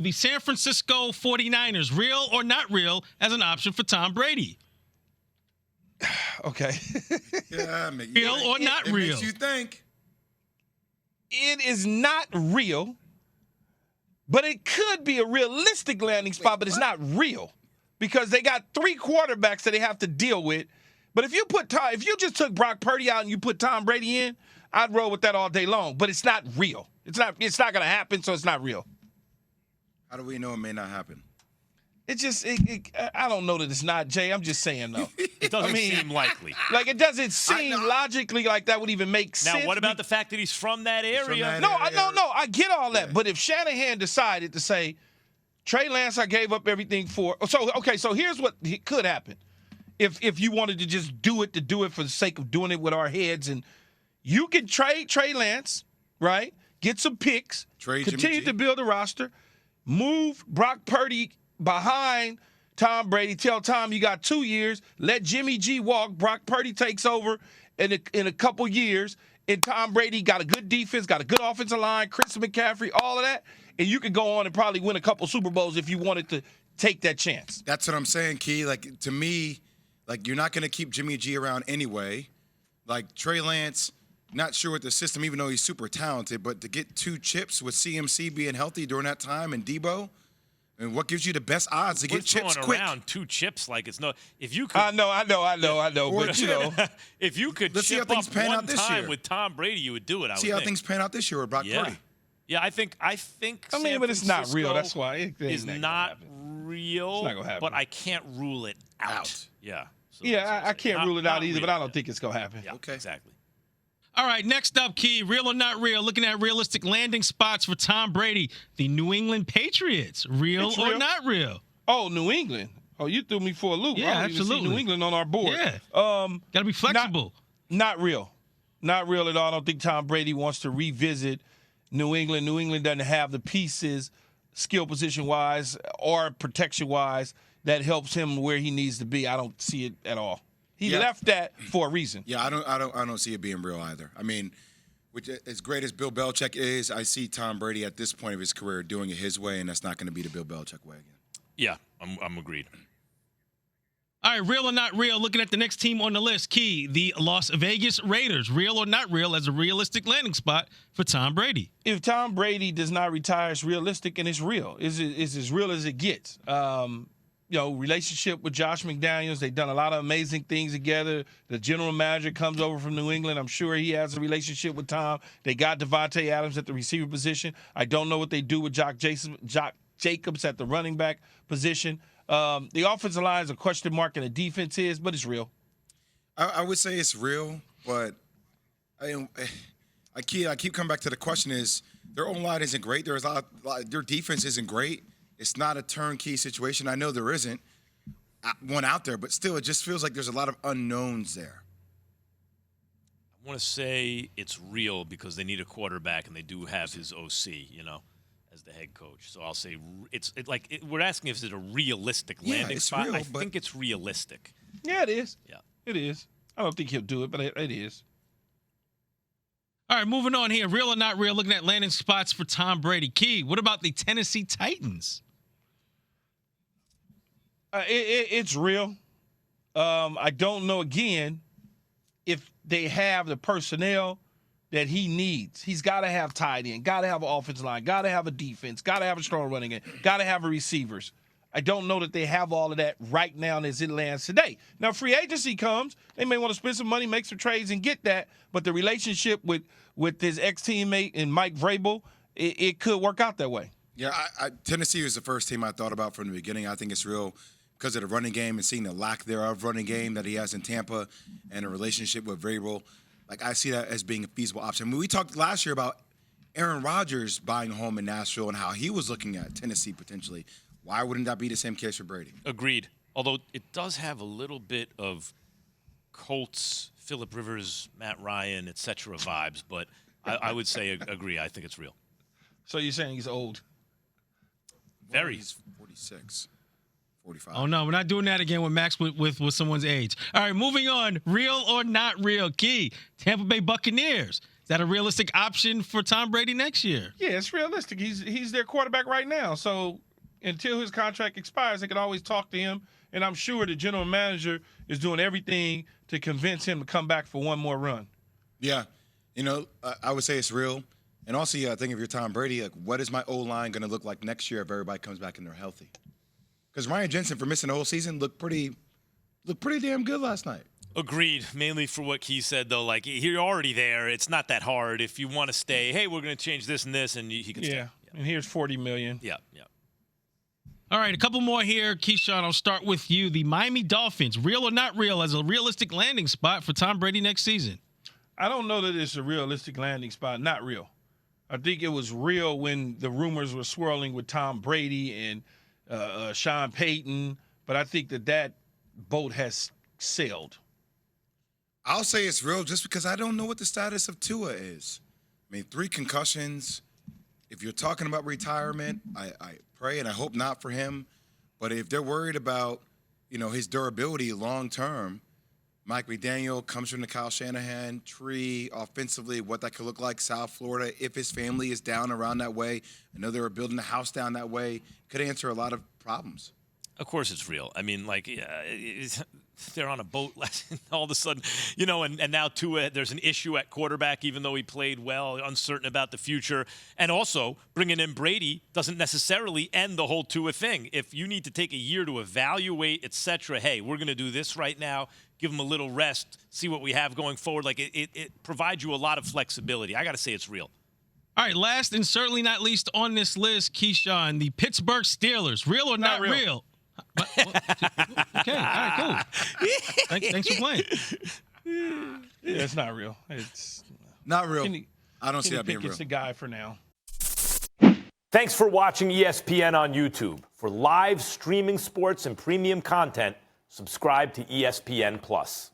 The San Francisco 49ers, real or not real, as an option for Tom Brady? Okay. Yeah, Real or not real? It makes you think. It is not real, but it could be a realistic landing spot, but it's not real because they got 3 quarterbacks that they have to deal with. But if you just took Brock Purdy out and you put Tom Brady in, I'd roll with that all day long. But it's not real. It's not going to happen, so it's not real. How do we know it may not happen? It's just, I don't know that it's not, Jay. I'm just saying, though. It doesn't seem likely. Like, it doesn't seem logically like that would even make sense. Now, what about the fact that he's from that area? No, I get all that. Yeah. But if Shanahan decided to say, Trey Lance, I gave up everything for. So here's what could happen. If you wanted to just do it for the sake of doing it with our heads, and you can trade Trey Lance, right? Get some picks, continue to build a roster, move Brock Purdy behind Tom Brady, tell Tom you got 2 years, let Jimmy G walk, Brock Purdy takes over in a couple years, and Tom Brady got a good defense, got a good offensive line, Chris McCaffrey, all of that, and you could go on and probably win a couple Super Bowls if you wanted to take that chance. That's what I'm saying, Key. Like, to me, like, you're not going to keep Jimmy G around anyway. Like, Trey Lance, not sure with the system, even though he's super talented, but to get 2 chips with CMC being healthy during that time and Debo, and what gives you the best odds to get chips quick? Around 2 chips like it's no. If you could, I know. But you know, if you could chip up one time with Tom Brady, you would do it. See how things pan out this year with Brock Purdy. Yeah, I think. I mean, but it's not real. That's why it's not real. It's not gonna happen. But I can't rule it out. Yeah. So I can't rule it out either. But I don't think it's gonna happen. Yeah, okay. Exactly. All right, next up, Key, real or not real, looking at realistic landing spots for Tom Brady. The New England Patriots, real or not real? Oh, New England. Oh, you threw me for a loop. Yeah, I don't absolutely. Even see New England on our board. Yeah. Got to be flexible. Not real. Not real at all. I don't think Tom Brady wants to revisit New England. New England doesn't have the pieces, skill position-wise or protection-wise, that helps him where he needs to be. I don't see it at all. He left that for a reason. Yeah, I don't see it being real either. I mean, as great as Bill Belichick is, I see Tom Brady at this point of his career doing it his way, and that's not going to be the Bill Belichick way again. Yeah, I'm agreed. All right, real or not real, looking at the next team on the list, Key, the Las Vegas Raiders, real or not real as a realistic landing spot for Tom Brady? If Tom Brady does not retire, it's realistic and it's real. It's as real as it gets. Relationship with Josh McDaniels. They've done a lot of amazing things together. The general manager comes over from New England. I'm sure he has a relationship with Tom. They got Devontae Adams at the receiver position. I don't know what they do with Jock Jacobs at the running back position. The offensive line is a question mark, and the defense is, but it's real. I would say it's real, but I keep coming back to the question is their own line isn't great. Their defense isn't great. It's not a turnkey situation. I know there isn't one out there, but still, it just feels like there's a lot of unknowns there. I want to say it's real because they need a quarterback, and they do have his OC, as the head coach. So I'll say we're asking if it's a realistic landing spot. Real, I think it's realistic. Yeah, it is. Yeah, it is. I don't think he'll do it, but it is. All right, moving on here. Real or not real, looking at landing spots for Tom Brady. Key, what about the Tennessee Titans? It's real. I don't know, again, if they have the personnel that he needs. He's got to have tight end, got to have an offensive line, got to have a defense, got to have a strong running game, got to have a receivers. I don't know that they have all of that right now as it lands today. Now, free agency comes. They may want to spend some money, make some trades, and get that. But the relationship with his ex-teammate and Mike Vrabel, it could work out that way. Yeah, Tennessee was the first team I thought about from the beginning. I think it's real because of the running game and seeing the lack thereof running game that he has in Tampa and a relationship with Vrabel. Like, I see that as being a feasible option. I mean, we talked last year about Aaron Rodgers buying a home in Nashville and how he was looking at Tennessee potentially. Why wouldn't that be the same case for Brady? Agreed. Although it does have a little bit of Colts, Phillip Rivers, Matt Ryan, etc. vibes, but I would say agree. I think it's real. So you're saying he's old? Very. He's 46, 45. Oh, no, we're not doing that again with Max with someone's age. All right, moving on. Real or not real, Key. Tampa Bay Buccaneers. that a realistic option for Tom Brady next year? Yeah, it's realistic. He's their quarterback right now. So until his contract expires, they could always talk to him. And I'm sure the general manager is doing everything to convince him to come back for one more run. Yeah. I would say it's real. And also, I think if you're Tom Brady, like, what is my O-line going to look like next year if everybody comes back and they're healthy? Because Ryan Jensen, for missing the whole season, looked pretty damn good last night. Agreed. Mainly for what Key said, though. Like, you're already there. It's not that hard. If you want to stay, hey, we're going to change this and this, and he can stay. Yeah. And here's $40 million. Yeah. All right, a couple more here. Keyshawn, I'll start with you. The Miami Dolphins, real or not real, as a realistic landing spot for Tom Brady next season? I don't know that it's a realistic landing spot. Not real. I think it was real when the rumors were swirling with Tom Brady and Sean Payton, but I think that boat has sailed. I'll say it's real just because I don't know what the status of Tua is. I mean, 3 concussions. If you're talking about retirement, I pray and I hope not for him. But if they're worried about, his durability long term, Mike McDaniel comes from the Kyle Shanahan tree offensively, what that could look like, South Florida, if his family is down around that way. I know they were building a house down that way. Could answer a lot of problems. Of course it's real. I mean, like, they're on a boat all of a sudden, and now Tua, there's an issue at quarterback, even though he played well, uncertain about the future. And also, bringing in Brady doesn't necessarily end the whole Tua thing. If you need to take a year to evaluate, et cetera, hey, we're going to do this right now, give him a little rest, see what we have going forward. Like, it provides you a lot of flexibility. I got to say it's real. All right, last and certainly not least on this list, Keyshawn, the Pittsburgh Steelers, real or not real? Okay, all right, cool. Thanks for playing. Yeah, it's not real. It's not real. I don't see that being real. It's the guy for now. Thanks for watching ESPN on YouTube. For live streaming sports and premium content, subscribe to ESPN+.